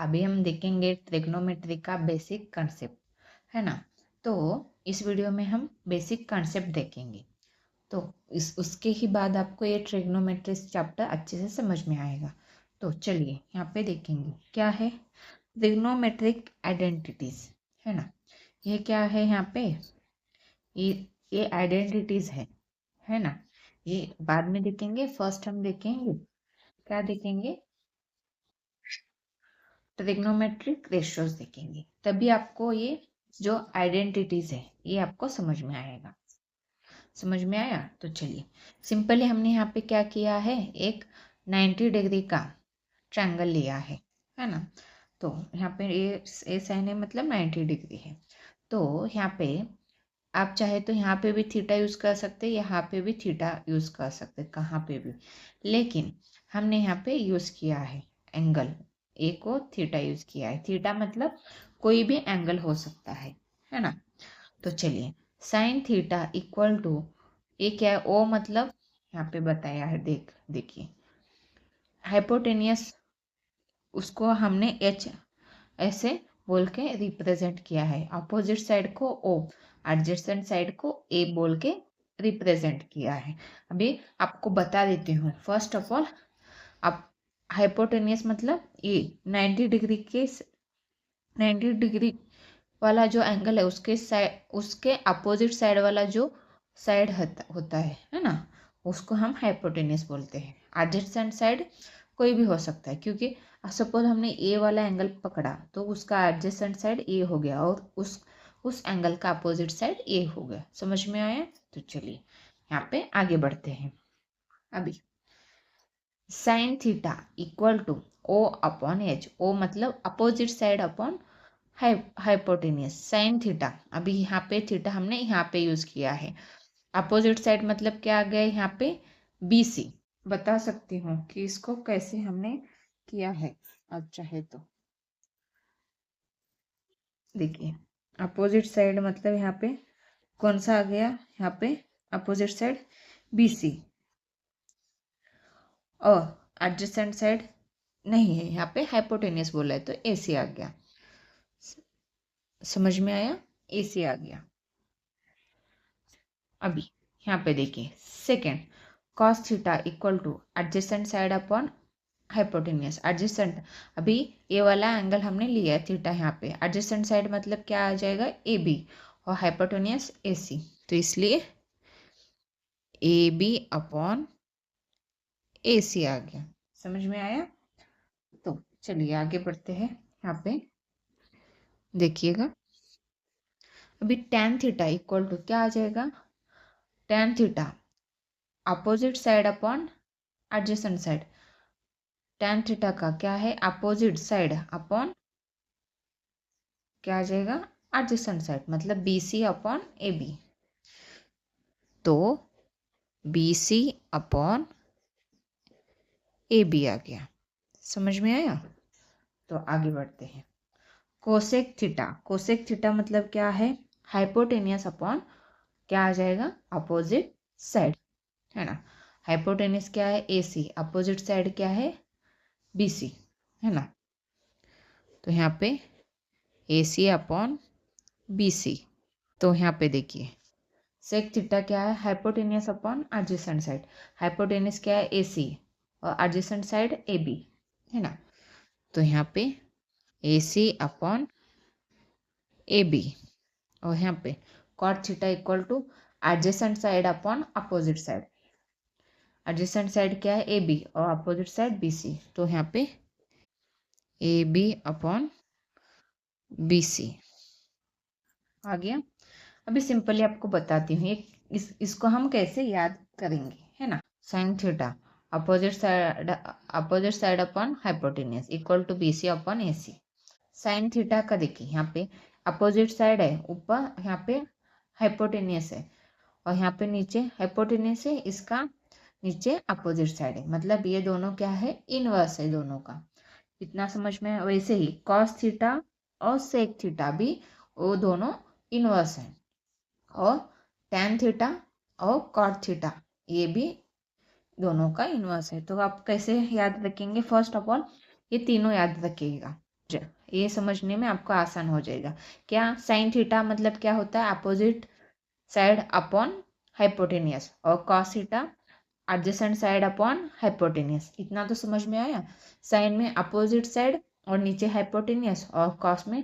अभी हम देखेंगे ट्रिग्नोमेट्री का बेसिक कंसेप्ट, है ना। तो इस वीडियो में हम बेसिक कंसेप्ट देखेंगे, तो उसके ही बाद आपको ये ट्रिग्नोमेट्री चैप्टर अच्छे से समझ में आएगा। तो चलिए यहाँ पे देखेंगे क्या है ट्रिग्नोमेट्रिक आइडेंटिटीज, है ना। ये क्या है यहाँ पे, ये आइडेंटिटीज है ना। ये बाद में देखेंगे, फर्स्ट हम देखेंगे क्या देखेंगे, ट्रिग्नोमेट्रिक रेशियोज देखेंगे, तभी आपको ये जो आइडेंटिटीज है ये आपको समझ में आएगा। समझ में आया? तो चलिए सिंपली हमने यहाँ पे क्या किया है, एक 90 डिग्री का ट्रायंगल लिया है ना। तो यहाँ पे ये साइन है मतलब 90 डिग्री है। तो यहाँ पे आप चाहे तो यहाँ पे भी थीटा यूज कर सकते हैं, यहाँ पे भी थीटा यूज कर सकते, कहाँ पे भी, लेकिन हमने यहाँ पे यूज किया है एंगल ए को थीटा यूज किया है। थीटा मतलब कोई भी एंगल हो सकता है ना। तो चलिए साइन थीटा इक्वल टू ये क्या है, ओ मतलब यहाँ पे बताया है, देखिए हाइपोटेनियस, उसको हमने एच ऐसे बोल के रिप्रेजेंट किया है, अपोजिट साइड को ओ, एडजेसेंट साइड को ए बोल के रिप्रेजेंट किया है। अभी आपको बता देती हूँ, फर्स्ट ऑफ ऑल आप हाइपोटेनियस मतलब ये 90 डिग्री के 90 डिग्री वाला जो एंगल है उसके साइड, उसके अपोजिट साइड वाला जो साइड होता है ना, उसको हम हाइपोटेनियस बोलते हैं। एडजेसेंट साइड कोई भी हो सकता है, क्योंकि सपोज हमने ए वाला एंगल पकड़ा तो उसका एडजेसेंट साइड ए हो गया और उस एंगल का अपोजिट साइड ए हो गया। समझ में आया? तो चलिए यहाँ पे आगे बढ़ते हैं। अभी sine theta equal to O upon H, O मतलब opposite side upon hypotenuse sine theta. अभी यहाँ पे थीटा हमने यहाँ पे यूज किया है, अपोजिट साइड मतलब क्या आ गया यहाँ पे बी सी। बता सकती हूँ कि इसको कैसे हमने किया है, अब चाहे तो देखिए अपोजिट साइड मतलब यहाँ पे कौन सा आ गया, यहाँ पे अपोजिट साइड बी सी, और एडजेसेंट साइड नहीं है, यहाँ पे हाइपोटेनियस बोला है तो ए सी आ गया। समझ में आया? ए सी आ गया। अभी यहाँ पे देखिए second cos theta equal to adjacent side upon hypotenuse. Adjacent अभी ये वाला एंगल हमने लिया है थीटा, यहाँ पे एडजेसेंट साइड मतलब क्या आ जाएगा, ए बी, और हाइपोटेनियस ए सी, तो इसलिए ए बी अपॉन ए सी आ गया। समझ में आया? तो चलिए आगे बढ़ते हैं। यहाँ पे देखिएगा अभी tan थीटा इक्वल टू क्या आ जाएगा, tan theta opposite side upon adjacent side. tan theta का क्या है, अपोजिट साइड अपॉन क्या आ जाएगा, एडजेसेंट साइड, मतलब B C upon A B. तो B C upon A B आ गया। समझ में आया? तो आगे बढ़ते हैं। कोसेक थीटा, कोसेक थीटा मतलब क्या है, हाइपोटेनियस अपॉन क्या आ जाएगा, अपोजिट साइड, है ना। हाइपोटेनियस क्या है, ए सी, अपोजिट साइड क्या है, बी सी, है ना। तो यहाँ पे ए सी अपॉन बी सी। तो यहाँ पे देखिए सेक थीटा क्या है, hypotenuse upon adjacent side. Hypotenuse क्या है, ए सी, और एडजेसेंट साइड ए बी, है ना। तो यहाँ पे ए सी अपॉन ए बी, और यहाँ पे cot theta equal to adjacent side upon opposite side. Adjacent side क्या है, ए बी, और अपोजिट साइड बी सी, तो यहाँ पे A B upon B C आ गया। अभी सिंपली आपको बताती हूँ इसको हम कैसे याद करेंगे, है ना। Sine theta opposite side upon hypotenuse equal to B C upon A C. Sine theta का देखिए यहाँ पे अपोजिट साइड है, ऊपर यहाँ पे हाइपोटेनियस है, और यहाँ पे नीचे हाइपोटेनियस है, इसका नीचे अपोजिट साइड है, मतलब ये दोनों क्या है, इनवर्स है दोनों का। इतना समझ में? वैसे ही कॉस थीटा और सेक थीटा भी वो दोनों इनवर्स हैं, और tan थीटा और cot थीटा ये भी दोनों का इनवर्स है। तो आप कैसे याद रखेंगे, फर्स्ट ऑफ ऑल ये तीनों याद रखिएगा, ये समझने में आपको आसान हो जाएगा। क्या साइन थीटा मतलब क्या होता है, अपोजिट साइड अपॉन हाइपोटेनियस, और cos theta adjacent side upon hypotenuse. इतना तो समझ में आया। साइन में अपोजिट साइड और नीचे हाइपोटेनियस, और कॉस में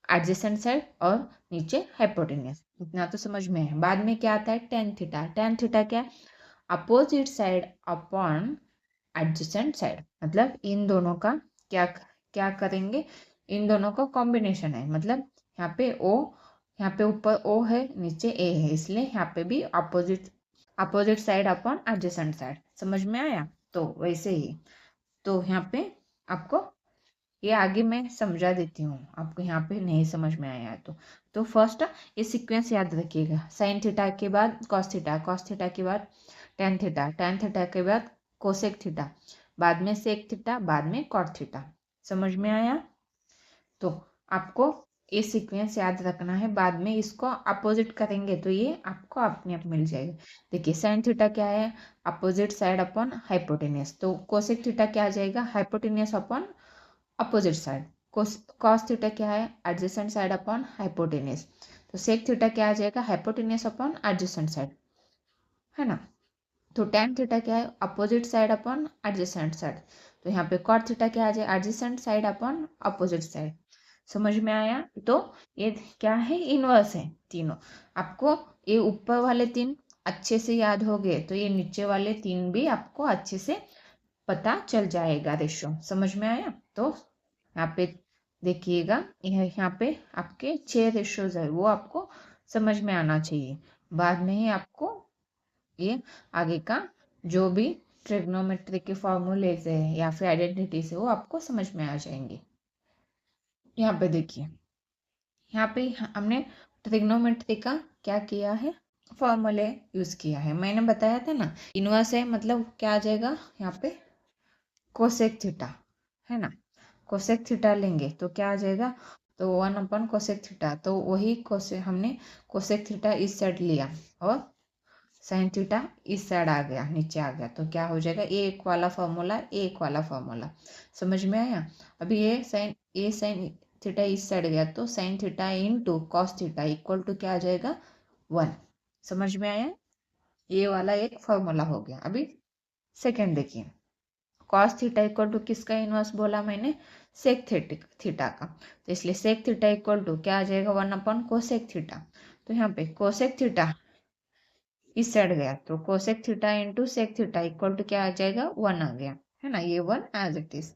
एडजेसेंट साइड और नीचे हाइपोटेनियस। इतना तो समझ में है। बाद में क्या आता है, टेन थीटा। टेन थीटा क्या है, opposite side upon adjacent side, मतलब इन दोनों का क्या क्या करेंगे, इन दोनों का कॉम्बिनेशन है। मतलब यहाँ पे ओ, यहाँ पे ऊपर ओ है, नीचे ए है, इसलिए यहाँ पे भी opposite side upon adjacent side. समझ में आया। तो वैसे ही तो यहाँ पे आपको ये आगे मैं समझा देती हूँ, आपको यहाँ पे नहीं समझ में आया है तो फर्स्ट ये सीक्वेंस याद रखिएगा। साइन थीटा के बाद कॉस थीटा, कॉस थीटा के बाद टेन थीटा, टेन थीटा के बाद कोसेक थीटा, बाद में सेक थीटा, बाद में कॉट थीटा। समझ में आया। तो आपको ये सीक्वेंस याद रखना है, बाद में इसको अपोजिट करेंगे तो ये आपको अपने आप मिल जाएगा। देखिए साइन थीटा क्या है, अपोजिट साइड अपॉन हाइपोटेनियस, तो कोसेक थीटा क्या आ जाएगा, hypotenuse upon opposite side. Cos theta क्या है, एडजेसेंट साइड अपॉन हाइपोटेनियस, तो सेक थीटा क्या आ जाएगा, हाइपोटेनियस अपॉन एडजेसेंट साइड, है ना। तो टेन थीटा क्या है, opposite side upon adjacent side, तो यहाँ पे कॉट थीटा क्या आ जाए, adjacent side upon opposite side. समझ में आया। तो ये क्या है, इनवर्स है तीनों। आपको ये ऊपर वाले तीन अच्छे से याद हो गए तो ये नीचे वाले तीन भी आपको अच्छे से पता चल जाएगा रेशो। समझ में आया। तो यहाँ पे देखिएगा, यहाँ पे आपके 6 रेशोज है, वो आपको समझ में आना चाहिए। बाद में ही आपको ये आगे का जो भी ट्रिग्नोमेट्री के फॉर्मूलेज है या फिर आइडेंटिटी से वो आपको समझ में आ जाएंगे। यहाँ पे देखिए, यहाँ पे हमने ट्रिग्नोमेट्री का क्या किया है, फॉर्मूले यूज किया है। मैंने बताया था ना, इनवर्स है मतलब क्या आ जाएगा यहाँ पे, कोसेक थीटा, है ना। कोसेक थीटा लेंगे तो क्या आ जाएगा, तो 1 कोसेक थीटा, तो वही हमने कोसेक थीटा इस साइड लिया और साइन थीटा इस साइड आ गया, नीचे आ गया, तो क्या हो जाएगा, एक वाला फॉर्मूला एक वाला फॉर्मूला। समझ में आया। अभी ये साइन थीटा इस साइड गया तो sine theta into cos theta equal to क्या आ जाएगा, 1। समझ में आया। ये वाला एक फॉर्मूला हो गया। अभी सेकेंड देखिए, कॉस थीटा इक्वल टू किसका इनवर्स बोला मैंने, सेक थीटा का, तो इसलिए सेक थीटा इक्वल टू क्या आ जाएगा, 1 कोसेक थीटा। तो यहाँ पे कोसेक थीटा इस साइड गया तो cosec theta into sec theta equal to क्या आ जाएगा, 1 आ गया, है ना। ये 1 एज इट इज।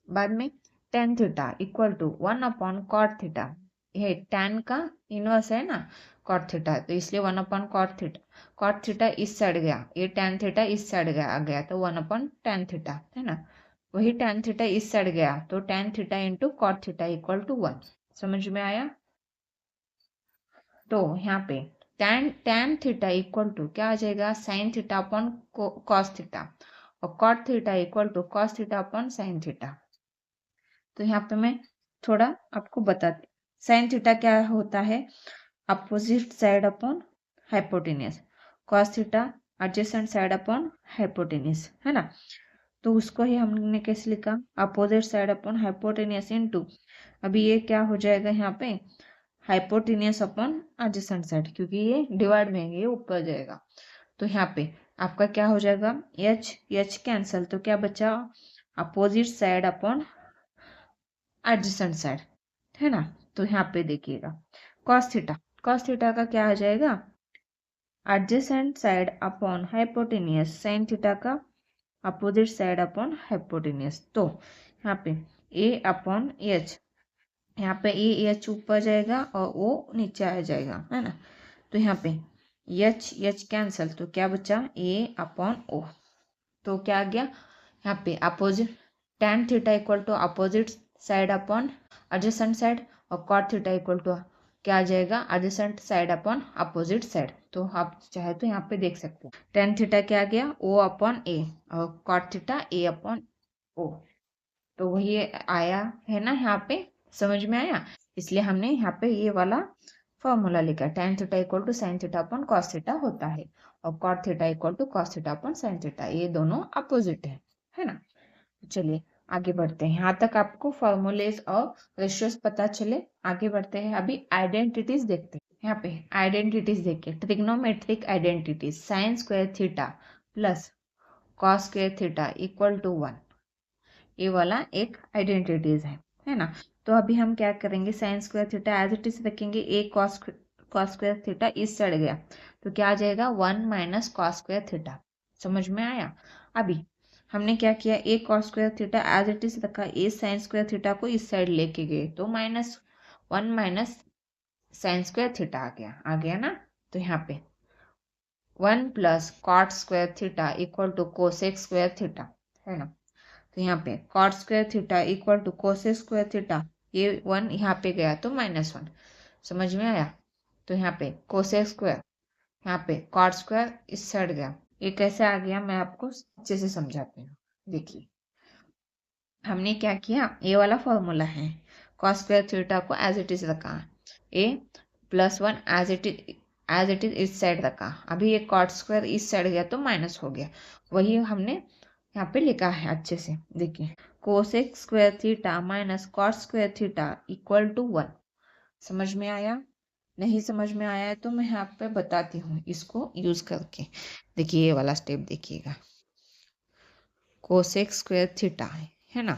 बाद में टेन थीटा इक्वल टू 1/कॉट थीटा, ये टेन का इनवर्स है ना कॉट थीटा, तो इसलिए 1/कॉट थीटा। कॉट थीटा इस साइड गया, ये टेन थीटा इस साइड गया तो 1/टेन थीटा, है ना। वही टेन थीटा इस साइड गया तो tan theta into cot theta equal to 1। समझ में आया। तो यहाँ पे टेन थीटा इक्वल टू क्या आ जाएगा, sine theta upon cos theta, और cot theta equal to cos theta upon sine theta. तो यहाँ पे मैं थोड़ा आपको बताती, साइन थीटा क्या होता है, opposite side upon hypotenuse, cos theta adjacent side upon hypotenuse, है ना। तो उसको ही हमने कैसे लिखा, opposite side upon hypotenuse into, अभी ये क्या हो जाएगा यहाँ पे, हाइपोटेनियस अपॉन एडजेसेंट साइड, क्योंकि ये डिवाइड में ये ऊपर जाएगा। तो यहाँ पे आपका क्या हो जाएगा, एच कैंसल, तो क्या बचा, opposite side upon adjacent side, है ना। तो यहाँ पे देखिएगा कॉस थीटा, कॉस थीटा का क्या आ जाएगा, adjacent side upon hypotenuse, sine theta का अपोजिट साइड अपॉन हाइपोटेनियस। तो यहाँ पे ए अपॉन एच, यहाँ पे ए एच ऊपर जाएगा और ओ नीचे आ जाएगा, है ना। तो यहाँ पे एच कैंसल, तो क्या बचा, ए अपॉन ओ, तो क्या आ गया, यहाँ पे opposite tan theta equal to opposite side upon adjacent side, और कॉट थीटा इक्वल टू क्या आ जाएगा, adjacent side upon opposite side. तो आप चाहे तो यहाँ पे देख सकते हो, टेन थीटा क्या आ गया, ओ अपॉन ए, और कॉट थीटा ए अपॉन ओ, तो वही आया है ना यहाँ पे। समझ में आया। इसलिए हमने यहाँ पे ये वाला फॉर्मूला लिखा, tan theta equal to sine theta upon cos theta होता है, और cot theta equal to cos theta upon sine theta, ये दोनों अपोजिट है ना। चलिए आगे बढ़ते हैं। यहाँ तक आपको फॉर्मूलेज और रेशियोज पता चले, आगे बढ़ते हैं। अभी आइडेंटिटीज देखते हैं। यहाँ पे आइडेंटिटीज देखिए, trigonometric identities, sine square theta plus cos square theta equal to 1, ये वाला एक आइडेंटिटीज है ना। तो अभी हम क्या करेंगे, sine square theta as it is रखेंगे, ए कॉस स्क्वायर थीटा इस साइड गया तो क्या आ जाएगा 1 माइनस कॉस स्क्वायर थीटा। समझ में आया। अभी हमने क्या किया, A cos square theta as it is रखा, ए साइन स्क्वायर थीटा को इस साइड लेके गए तो -1 माइनस साइन स्क्वायर थीटा आ गया ना। तो यहाँ पे 1 plus cot square theta equal to cosec square theta है ना। तो यहाँ पे cot square theta equal to cosec square theta, ये 1 यहाँ पे गया तो -1। समझ में आया। तो यहाँ पे कोसेक स्क्वायर, यहाँ पे कॉट स्क्वायर इस साइड गया, ये कैसे आ गया मैं आपको अच्छे से समझाती हूँ। देखिए हमने क्या किया, ये वाला फॉर्मूला है, कॉस स्क्वायर थीटा को एज इट इज रखा, ए +1 एज इट इज इस साइड रखा। अभी ये कॉट स्क्वायर इस साइड गया तो माइनस हो गया, वही हमने यहाँ पे लिखा है अच्छे से। देखिए cosec square theta minus cot square theta equal to 1। समझ में आया। नहीं समझ में आया है तो मैं यहाँ पे बताती हूँ इसको यूज करके। देखिए ये वाला स्टेप देखिएगा, कोसेक स्क्वायर थीटा है ना,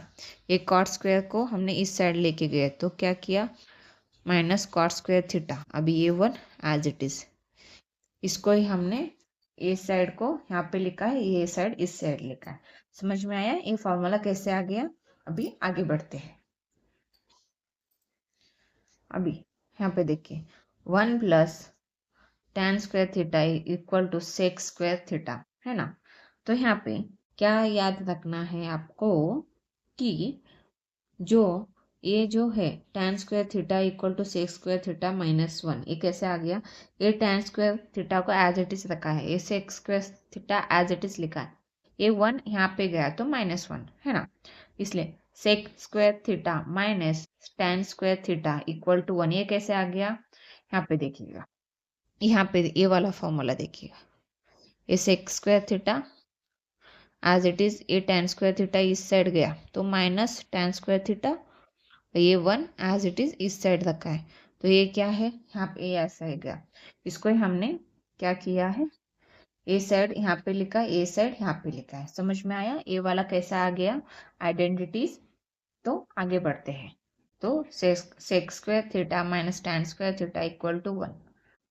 ये कॉट स्क्वायर को हमने इस साइड लेके गए तो क्या किया, माइनस कॉट स्क्वायर थीटा। अभी ये 1 एज इट इज, इसको ही हमने ए साइड को यहाँ पे लिखा है, ये साइड इस साइड लिखा है। समझ में आया ये फॉर्मूला कैसे आ गया। अभी आगे बढ़ते हैं। अभी यहाँ पे देखिए 1 plus tan square theta equal to sec square theta है ना। तो यहाँ पे क्या याद रखना है आपको कि जो ये जो है tan square theta equal to sec square theta -1, ये कैसे आ गया, ये tan स्क्वायर थीटा को एज इट इज रखा है, ये sec square theta as it is लिखा है, ये 1 यहाँ पे गया तो -1 है ना। इसलिए sec square theta minus tan square theta equal to 1, ये कैसे आ गया, यहाँ पे देखिएगा, यहाँ पे ये वाला फॉर्मूला देखिएगा, ये sec square theta as it is, ये tan स्क्वायर थीटा इस साइड गया तो माइनस tan स्क्वायर थीटा, ये 1 एज इट इज इस साइड रखा है तो ये क्या है, यहाँ पे ये ऐसा है गया। इसको ही हमने क्या किया है, ए साइड यहाँ पे लिखा, ए साइड यहाँ पे लिखा है। समझ में आया ये वाला कैसा आ गया आइडेंटिटीज। तो आगे बढ़ते हैं। तो sec square theta minus tan square theta equal to 1,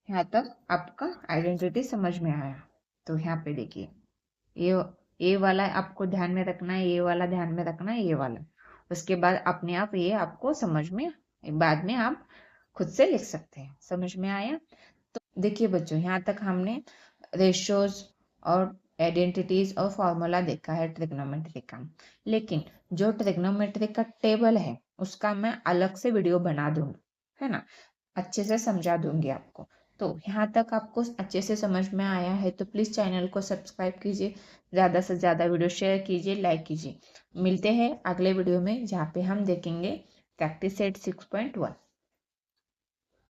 यहाँ तक आपका आइडेंटिटी समझ में आया। तो यहाँ पे देखिए ये वाला आपको ध्यान में रखना है, ये वाला ध्यान में रखना है, ये वाला, उसके बाद अपने आप ये आपको समझ में, बाद में आप खुद से लिख सकते हैं। समझ में आया। तो देखिए बच्चों यहाँ तक हमने रेशियोज और आइडेंटिटीज और फॉर्मूला देखा है ट्रिग्नोमेट्री का, लेकिन जो ट्रिग्नोमेट्री का टेबल है उसका मैं अलग से वीडियो बना दूंगी है ना, अच्छे से समझा दूंगी आपको। तो यहाँ तक आपको अच्छे से समझ में आया है तो प्लीज़ चैनल को सब्सक्राइब कीजिए, ज़्यादा से ज़्यादा वीडियो शेयर कीजिए, लाइक कीजिए। मिलते हैं अगले वीडियो में जहाँ पे हम देखेंगे प्रैक्टिस सेट 6.1।